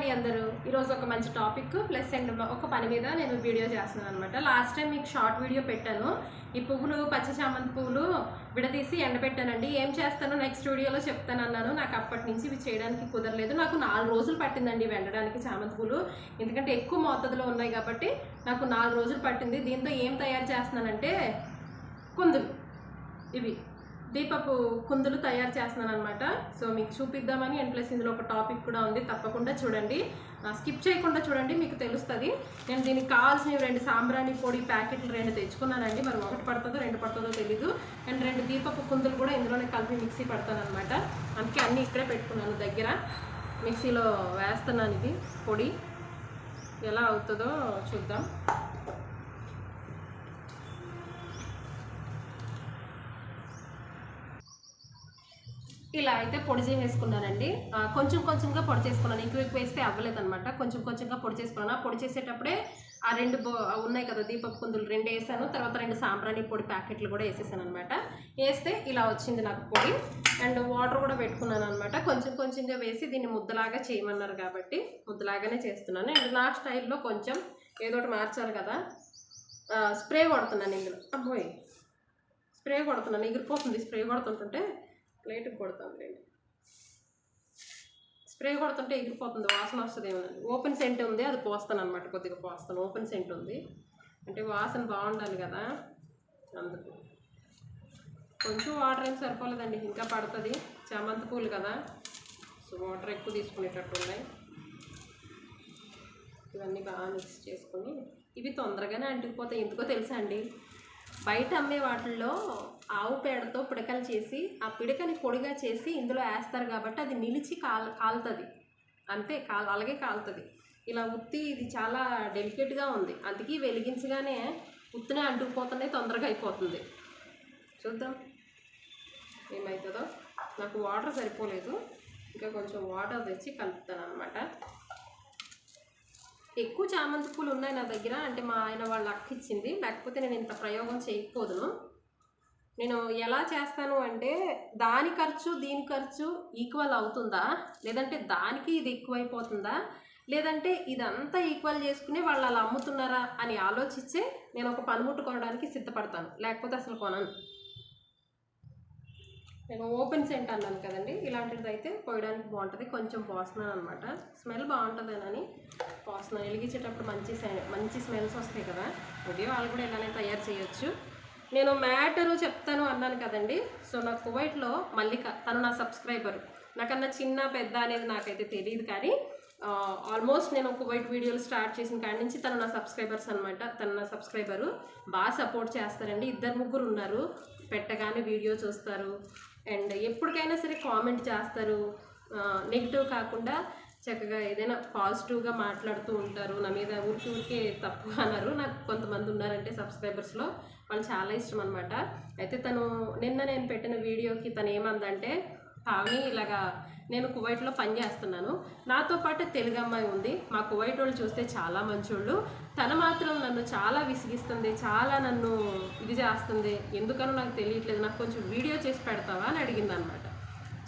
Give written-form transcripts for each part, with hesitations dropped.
అండి అందరూ ఈరోజు ఒక మంచి టాపిక్ ప్లస్ అండ్ ఒక పని మీద నేను వీడియో చేస్తున్నాను అనమాట. లాస్ట్ టైం మీకు షార్ట్ వీడియో పెట్టాను. ఈ పువ్వులు పచ్చ చామంతి పువ్వులు విడదీసి ఎండబెట్టానండి. ఏం చేస్తానో నెక్స్ట్ వీడియోలో చెప్తాను అన్నాను. నాకు అప్పటి నుంచి ఇవి చేయడానికి కుదరలేదు. నాకు 4 రోజులు పట్టిందండి వెండడానికి చామంతి పూలు, ఎందుకంటే ఎక్కువ మోతాదులో ఉన్నాయి కాబట్టి నాకు 4 రోజులు పట్టింది. దీంతో ఏం తయారు చేస్తున్నానంటే కుందులు, ఇవి దీపపు కుందులు తయారు చేస్తున్నాను అనమాట. సో మీకు చూపిద్దామని అండ్ ప్లస్ ఇందులో ఒక టాపిక్ కూడా ఉంది, తప్పకుండా చూడండి, స్కిప్ చేయకుండా చూడండి, మీకు తెలుస్తుంది. నేను దీనికి కావాల్సినవి 2 సాంబ్రాణి పొడి ప్యాకెట్లు 2 తెచ్చుకున్నానండి. మరి 1 పడుతుందో 2 పడుతుందో తెలీదు. అండ్ 2 దీపపు కుందులు కూడా ఇందులోనే కలిపి మిక్సీ పడతాను అనమాట. అందుకే అన్నీ ఇక్కడే పెట్టుకున్నాను దగ్గర. మిక్సీలో వేస్తున్నాను. ఇది పొడి ఎలా అవుతుందో చూద్దాం. ఇలా అయితే పొడి చేసేసుకున్నానండి. కొంచెం కొంచెంగా పొడి చేసుకున్నాను, ఎక్కువ వేస్తే అవ్వలేదన్నమాట. కొంచెం కొంచెంగా పొడి చేసుకున్నాను. పొడి చేసేటప్పుడే ఆ 2 ఉన్నాయి కదా దీపపు కుందులు 2 వేసాను. తర్వాత 2 సాంబ్రాణి పొడి ప్యాకెట్లు కూడా వేసేసాను అనమాట. వేస్తే ఇలా వచ్చింది నాకు పొడి. అండ్ వాటర్ కూడా పెట్టుకున్నాను అనమాట. కొంచెం కొంచెంగా వేసి దీన్ని ముద్దలాగా చేయమన్నారు కాబట్టి ముద్దలాగానే చేస్తున్నాను. అండ్ నా స్టైల్లో కొంచెం ఏదోటి మార్చాలి కదా, స్ప్రే కొడుతున్నాను ఇందులో. అబ్బోయ్, స్ప్రే కొడుతున్నాను, ఎగిరిపోతుంది స్ప్రే కొడుతుంటుంటే. ప్లేట్కి కొడతాను లేండి, స్ప్రే కొడుతుంటే ఎగిరిపోతుంది, వాసన వస్తుంది ఏమోనండి. ఓపెన్ సెంట్ ఉంది, అది పోస్తాను అనమాట. కొద్దిగా పోస్తాను, ఓపెన్ సెంట్ ఉంది అంటే వాసన బాగుండాలి కదా, అందుకు. కొంచెం వాటర్ ఏం సరిపోలేదండి, ఇంకా పడుతుంది. చామంతి పూలు కదా, సో వాటర్ ఎక్కువ తీసుకునేటట్టు ఉన్నాయి. ఇవన్నీ బాగా మిక్స్ చేసుకొని, ఇవి తొందరగానే అంటుకుపోతాయి. ఎందుకో తెలుసా అండి, బయట అమ్మే వాటిల్లో ఆవు పేడతో పిడకలు చేసి ఆ పిడకని పొడిగా చేసి ఇందులో వేస్తారు కాబట్టి అది నిలిచి కాలుతుంది అంతే, అలాగే కాలుతుంది. ఇలా ఉత్తి ఇది చాలా డెలికేట్గా ఉంది, అందుకే వెలిగించగానే ఉత్తినే అంటుకుపోతున్నాయి, తొందరగా అయిపోతుంది. చూద్దాం ఏమవుతుందో. నాకు వాటర్ సరిపోలేదు, ఇంకా కొంచెం వాటర్ తెచ్చి కలుపుతాను అనమాట. ఎక్కువ చామంతి పూలు ఉన్నాయి నా దగ్గర, అంటే మా ఆయన వాళ్ళ అక్క ఇచ్చింది, లేకపోతే నేను ఇంత ప్రయోగం చేయకపోదును. నేను ఎలా చేస్తాను అంటే, దాని ఖర్చు దీని ఖర్చు ఈక్వల్ అవుతుందా, లేదంటే దానికి ఇది ఎక్కువైపోతుందా, లేదంటే ఇదంతా ఈక్వల్ చేసుకుని వాళ్ళు అలా అమ్ముతున్నారా అని ఆలోచించే నేను ఒక పనిముట్టు కొనడానికి సిద్ధపడతాను, లేకపోతే అసలు కొనను. నేను ఓపెన్ సెంట్ అన్నాను కదండి, ఇలాంటిది అయితే పోయడానికి బాగుంటుంది. కొంచెం పోస్తున్నాను అనమాట, స్మెల్ బాగుంటుందని పోస్తున్నాను. వెలిగించేటప్పుడు మంచి స్మెల్స్ వస్తాయి కదా, ఉదయం వాళ్ళు కూడా ఇలానే తయారు చేయొచ్చు. నేను మ్యాటరు చెప్తాను అన్నాను కదండి. సో నా కువైట్లో మల్లిక, తను నా సబ్స్క్రైబరు. నాకన్నా చిన్న పెద్ద అనేది నాకైతే తెలియదు, కానీ ఆల్మోస్ట్ నేను కువైట్ వీడియోలు స్టార్ట్ చేసిన కాడి నుంచి తను నా సబ్స్క్రైబర్స్ అనమాట. తను నా సబ్స్క్రైబరు, బాగా సపోర్ట్ చేస్తారండి. 2-3 ఉన్నారు, పెట్టగానే వీడియో చూస్తారు అండ్ ఎప్పటికైనా సరే కామెంట్ చేస్తారు. నెగిటివ్ కాకుండా చక్కగా ఏదైనా పాజిటివ్గా మాట్లాడుతూ ఉంటారు. నా మీద ఊరికే తప్పు అన్నారు. నాకు కొంతమంది ఉన్నారంటే సబ్స్క్రైబర్స్లో, వాళ్ళు చాలా ఇష్టం అనమాట. అయితే తను నిన్న నేను పెట్టిన వీడియోకి తను ఏమందంటే, పావని ఇలాగా నేను కువైట్లో పని చేస్తున్నాను, నాతో పాటు తెలుగు అమ్మాయి ఉంది, మా కువైట్ వాళ్ళు చూస్తే చాలా మంచోళ్ళు, తను మాత్రం నన్ను చాలా విసిగిస్తుంది, చాలా నన్ను ఇది చేస్తుంది, ఎందుకనో నాకు తెలియట్లేదు, నాకు కొంచెం వీడియో చేసి పెడతావా అని అడిగింది అనమాట.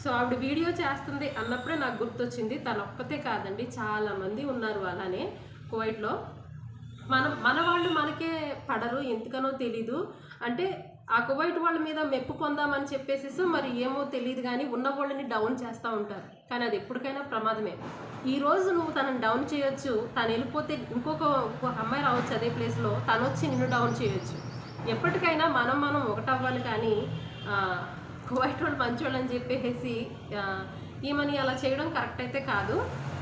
సో ఆవిడ వీడియో చేస్తుంది అన్నప్పుడే నాకు గుర్తొచ్చింది, తను ఒక్కతే కాదండి, చాలామంది ఉన్నారు అలానే కువైట్లో. మన వాళ్ళు మనకే పడరు, ఎందుకనో తెలీదు. అంటే ఆ కువైట్ వాళ్ళ మీద మెప్పు పొందామని చెప్పేసి మరి ఏమో తెలియదు, కానీ ఉన్న వాళ్ళని డౌన్ చేస్తూ ఉంటారు. కానీ అది ఎప్పటికైనా ప్రమాదమే. ఈరోజు నువ్వు తనని డౌన్ చేయొచ్చు, తను వెళ్ళిపోతే ఇంకొక అమ్మాయి రావచ్చు అదే ప్లేస్లో, తను వచ్చి నిన్ను డౌన్ చేయొచ్చు. ఎప్పటికైనా మనం ఒకటవ్వాలి, కానీ కువైట్ వాళ్ళు మంచోళ్ళు అని చెప్పేసి ఈమెని అలా చేయడం కరెక్ట్ అయితే కాదు.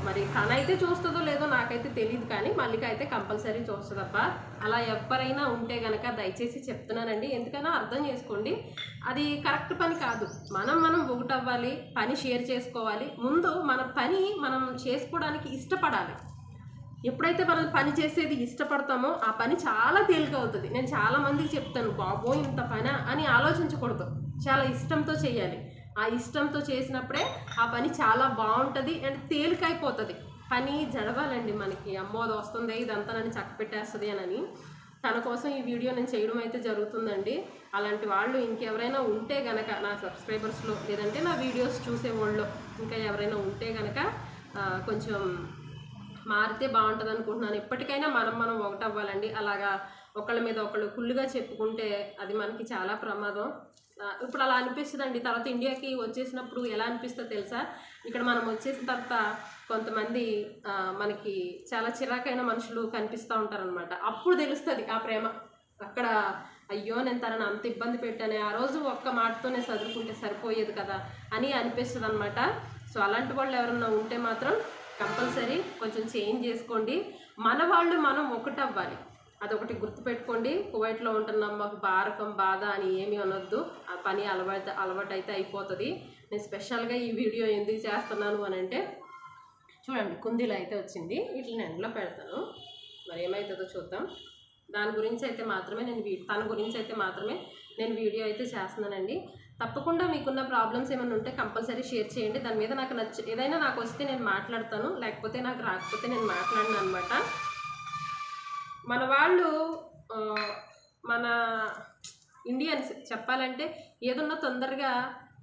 మరి తనైతే చూస్తుందో లేదో నాకైతే తెలియదు, కానీ మల్లిక అయితే కంపల్సరీ చూస్తుందప్ప. అలా ఎవరైనా ఉంటే కనుక దయచేసి చెప్తున్నానండి, ఎందుకైనా అర్థం చేసుకోండి, అది కరెక్ట్ పని కాదు. మనం ఒకటవ్వాలి, పని షేర్ చేసుకోవాలి. ముందు మన పని మనం చేసుకోవడానికి ఇష్టపడాలి. ఎప్పుడైతే మనం పని చేసేది ఇష్టపడతామో ఆ పని చాలా తేలిక అవుతుంది. నేను చాలామందికి చెప్తాను, బాబో ఇంత పని అని ఆలోచించకూడదు, చాలా ఇష్టంతో చేయాలి. ఆ ఇష్టంతో చేసినప్పుడే ఆ పని చాలా బాగుంటుంది అండ్ తేలికైపోతుంది. పని జడవాలండి మనకి, అమ్మోది వస్తుంది ఇదంతా నన్ను చక్క పెట్టేస్తుంది అని. తన కోసం ఈ వీడియో నేను చేయడం అయితే జరుగుతుందండి. అలాంటి వాళ్ళు ఇంకెవరైనా ఉంటే గనక నా సబ్స్క్రైబర్స్లో, లేదంటే నా వీడియోస్ చూసే వాళ్ళు ఇంకా ఎవరైనా ఉంటే గనక కొంచెం మారితే బాగుంటుంది అనుకుంటున్నాను. ఎప్పటికైనా మనం ఒకటి అవ్వాలండి. అలాగా ఒకళ్ళ మీద ఒకళ్ళు కుళ్ళుగా చెప్పుకుంటే అది మనకి చాలా ప్రమాదం. ఇప్పుడు అలా అనిపిస్తుందండి. తర్వాత ఇండియాకి వచ్చేసినప్పుడు ఎలా అనిపిస్తుందో తెలుసా? ఇక్కడ మనం వచ్చేసిన తర్వాత కొంతమంది మనకి చాలా చిరాకైన మనుషులు కనిపిస్తూ ఉంటారనమాట. అప్పుడు తెలుస్తుంది ఆ ప్రేమ. అక్కడ అయ్యో నేను తనని అంత ఇబ్బంది పెట్టానే, ఆ రోజు ఒక్క మాటతోనే చదువుకుంటే సరిపోయేది కదా అని అనిపిస్తుంది అనమాట. సో అలాంటి వాళ్ళు ఎవరన్నా ఉంటే మాత్రం కంపల్సరీ కొంచెం చేంజ్ చేసుకోండి. మన వాళ్ళు మనం ఒకటవ్వాలి, అదొకటి గుర్తుపెట్టుకోండి. కువైట్లో ఉంటున్నాం, మాకు బారకం బాధ అని ఏమీ అనొద్దు. ఆ పని అలవాటు అయితే అయిపోతుంది. నేను స్పెషల్గా ఈ వీడియో ఎందుకు చేస్తున్నాను అని అంటే, చూడండి కుందీలు అయితే వచ్చింది, వీటిని ఎండలో పెడతాను, మరి ఏమవుతుందో చూద్దాం. దాని గురించి అయితే మాత్రమే తన గురించి అయితే మాత్రమే నేను వీడియో అయితే చేస్తున్నానండి. తప్పకుండా మీకున్న ప్రాబ్లమ్స్ ఏమైనా ఉంటే కంపల్సరీ షేర్ చేయండి. దాని మీద నాకు ఏదైనా నాకు వస్తే నేను మాట్లాడతాను, లేకపోతే నాకు రాకపోతే నేను మాట్లాడను అనమాట. మన వాళ్ళు మన ఇండియన్స్ చెప్పాలంటే ఏదన్నా తొందరగా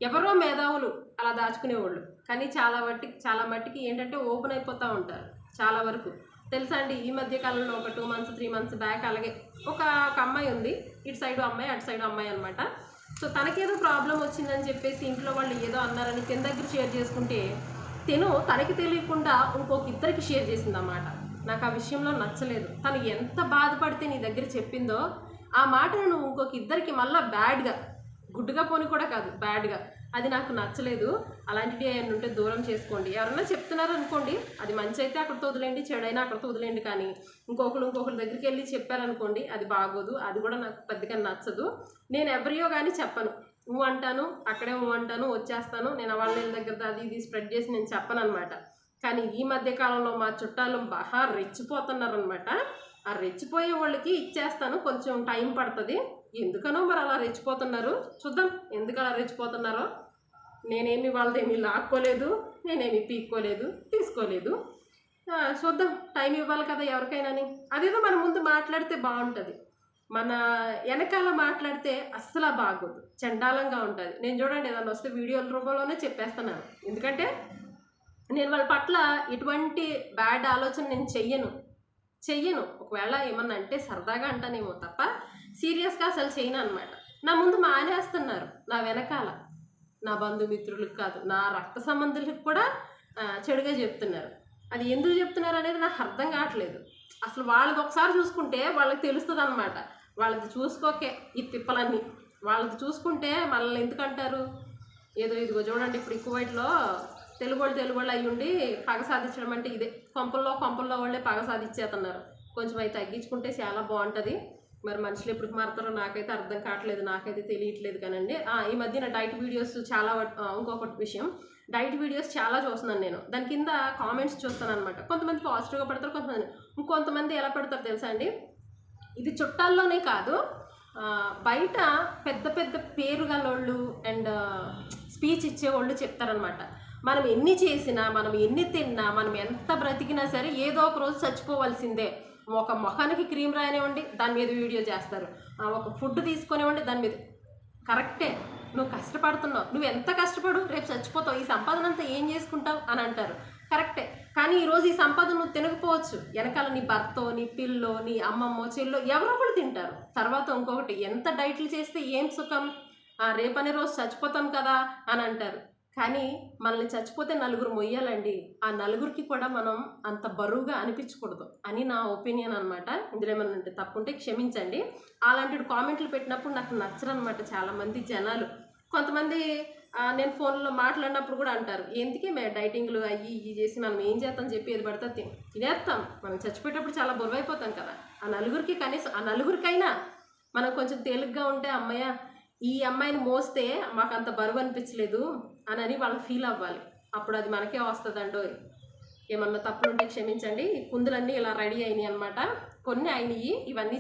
ఎవరో మేధావులు అలా దాచుకునేవాళ్ళు, కానీ చాలా మట్టికి ఏంటంటే ఓపెన్ అయిపోతూ ఉంటారు చాలా వరకు. తెలుసా అండి, ఈ మధ్య కాలంలో ఒక 2 months 3 months బ్యాక్ అలాగే ఒక అమ్మాయి ఉంది, ఇటు సైడ్ అమ్మాయి అటు సైడ్ అమ్మాయి అనమాట. సో తనకేదో ప్రాబ్లం వచ్చిందని చెప్పేసి ఇంట్లో వాళ్ళు ఏదో అన్నారని తన దగ్గర షేర్ చేసుకుంటే తనకి తెలియకుండా ఇంకొక ఇద్దరికి షేర్ చేసిందన్నమాట. నాకు ఆ విషయంలో నచ్చలేదు. తను ఎంత బాధపడితే నీ దగ్గర చెప్పిందో ఆ మాటను నువ్వు ఇంకొక ఇద్దరికి మళ్ళీ బ్యాడ్గా, గుడ్డుగా పోని కూడా కాదు బ్యాడ్గా, అది నాకు నచ్చలేదు. అలాంటివి ఏమైనా ఉంటే దూరం చేసుకోండి. ఎవరన్నా చెప్తున్నారు అనుకోండి, అది మంచి అయితే అక్కడితో వదిలేండి, చెడైనా అక్కడితో వదిలేండి. కానీ ఇంకొకరి దగ్గరికి వెళ్ళి చెప్పారనుకోండి, అది బాగోదు. అది కూడా నాకు పెద్దగా నచ్చదు. నేను ఎవరియో కానీ చెప్పను, నువ్వు అంటాను, అక్కడే నువ్వు అంటాను, వచ్చేస్తాను. నేను వాళ్ళ దగ్గర అది ఇది స్ప్రెడ్ చేసి నేను చెప్పను అనమాట. కానీ ఈ మధ్య కాలంలో మా చుట్టాలు బాగా రెచ్చిపోతున్నారనమాట. ఆ రెచ్చిపోయే వాళ్ళకి ఇచ్చేస్తాను, కొంచెం టైం పడుతుంది. ఎందుకనో మరి అలా రెచ్చిపోతున్నారు, చూద్దాం ఎందుకు అలా రెచ్చిపోతున్నారో. నేనేమి వాళ్ళదేమీ లాక్కోలేదు, నేనేమి పీక్కోలేదు, తీసుకోలేదు. చూద్దాం, టైం ఇవ్వాలి కదా ఎవరికైనాని. అదేదో మన ముందు మాట్లాడితే బాగుంటుంది, మన వెనకాల మాట్లాడితే అస్సలు బాగోదు, చండాలంగా ఉంటుంది. నేను చూడండి ఏదన్నా వస్తే వీడియోల రూపంలోనే చెప్పేస్తున్నాను, ఎందుకంటే నేను వాళ్ళ పట్ల ఎటువంటి బ్యాడ్ ఆలోచన నేను చెయ్యను. ఒకవేళ ఏమన్నా అంటే సరదాగా అంటానేమో తప్ప సీరియస్గా అసలు చేయను అనమాట. నా ముందు మానేస్తున్నారు, నా వెనకాల నా బంధుమిత్రులకు కాదు, నా రక్త సంబంధులకు కూడా చెడుగా చెప్తున్నారు. అది ఎందుకు చెప్తున్నారు అనేది నాకు అర్థం కావట్లేదు. అసలు వాళ్ళది ఒకసారి చూసుకుంటే వాళ్ళకి తెలుస్తుంది అనమాట. వాళ్ళది చూసుకోకే ఈ తిప్పలన్నీ, వాళ్ళది చూసుకుంటే మనల్ని ఎందుకంటారు. ఏదో ఇదిగో చూడండి, ఇప్పుడు ఈ కువైట్లో తెలుగు వాళ్ళు అయ్యి ఉండి పగ సాధించడం అంటే ఇదే. కొంపల్లో వాళ్ళే పగ సాధించేస్తున్నారు. కొంచెం అవి తగ్గించుకుంటే చాలా బాగుంటుంది. మరి మనుషులు ఎప్పుడు మారుతారో నాకైతే అర్థం కావట్లేదు, నాకైతే తెలియట్లేదు కానండి. ఈ మధ్యన డైట్ వీడియోస్ చాలా, ఇంకొకటి విషయం, డైట్ వీడియోస్ చాలా చూస్తున్నాను నేను. దాని కింద కామెంట్స్ చూస్తాను అనమాట. కొంతమంది పాజిటివ్గా పెడతారు, ఇంకొంతమంది ఎలా పెడతారు తెలుసా అండి, ఇది చుట్టాల్లోనే కాదు, బయట పెద్ద పెద్ద పేరు గలవాళ్ళు అండ్ స్పీచ్ ఇచ్చేవాళ్ళు చెప్తారనమాట. మనం ఎన్ని చేసినా, మనం ఎన్ని తిన్నా, మనం ఎంత బ్రతికినా సరే ఏదో ఒక రోజు చచ్చిపోవాల్సిందే. ఒక మొహానికి క్రీమ్ రాయనివ్వండి, దాని మీద వీడియో చేస్తారు. ఒక ఫుడ్ తీసుకునేవ్వండి, దాని మీద. కరెక్టే, నువ్వు కష్టపడుతున్నావు, నువ్వు ఎంత కష్టపడు, రేపు చచ్చిపోతావు, ఈ సంపాదన అంతా ఏం చేసుకుంటావు అని అంటారు. కరెక్టే, కానీ ఈరోజు ఈ సంపాదన నువ్వు తినకపోవచ్చు, వెనకాల నీ భర్తో, నీ పిల్లో, నీ అమ్మమ్మో చెల్లో ఎవరో ఒకరు తింటారు. తర్వాత ఇంకొకటి, ఎంత డైట్లు చేస్తే ఏం సుఖం, రేపనే రోజు చచ్చిపోతాం కదా అని అంటారు. కానీ మనల్ని చచ్చిపోతే నలుగురు మొయ్యాలండి, ఆ నలుగురికి కూడా మనం అంత బరువుగా అనిపించకూడదు అని నా ఒపీనియన్ అనమాట. ఇందులో ఏమన్నా ఉంటే తప్పుంటే క్షమించండి. అలాంటి కామెంట్లు పెట్టినప్పుడు నాకు నచ్చరనమాట చాలామంది జనాలు. కొంతమంది నేను ఫోన్లో మాట్లాడినప్పుడు కూడా అంటారు, ఎందుకే మేము డైటింగ్లు అయ్యి ఇవి చేసి మనం ఏం చేస్తాం చెప్పి ఏది పడితే తినేస్తాం, మనం చచ్చిపోయేటప్పుడు చాలా బరువైపోతాం కదా. ఆ నలుగురికి కనీసం ఆ నలుగురికైనా మనం కొంచెం తేలిగ్గా ఉంటే, అమ్మయ్య ఈ అమ్మాయిని మోస్తే మాకు అంత బరువు అనిపించలేదు అని వాళ్ళు ఫీల్ అవ్వాలి. అప్పుడు అది మనకే వస్తుందండో. ఏమన్నా తప్పులు ఉంటే క్షమించండి. ఈ కుందులన్నీ ఇలా రెడీ అయినాయి అనమాట, కొన్ని అయినాయి, ఇవన్నీ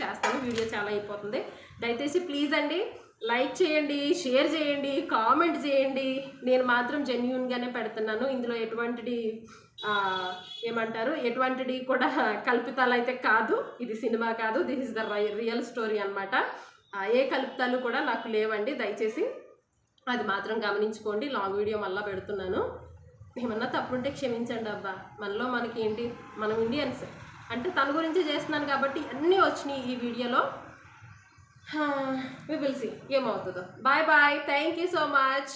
చేస్తాను. వీడియో చాలా అయిపోతుంది. దయచేసి ప్లీజ్ అండి లైక్ చేయండి, షేర్ చేయండి, కామెంట్ చేయండి. నేను మాత్రం జెన్యూన్గానే పెడుతున్నాను, ఇందులో ఎటువంటిది కూడా కల్పితాలు అయితే కాదు. ఇది సినిమా కాదు, this is the real story అనమాట. ఏ కల్పితాలు కూడా నాకు లేవండి, దయచేసి అది మాత్రం గమనించుకోండి. లాంగ్ వీడియో మళ్ళీ పెడుతున్నాను. ఏమన్నా తప్పుంటే క్షమించండి అబ్బా. మనలో మనకి ఏంటి, మనం ఇండియన్స్ అంటే తన గురించి చేస్తున్నాను కాబట్టి అన్నీ వచ్చినాయి ఈ వీడియోలో. వి విల్ సీ ఏమవుతుందో. Bye bye, thank you so much.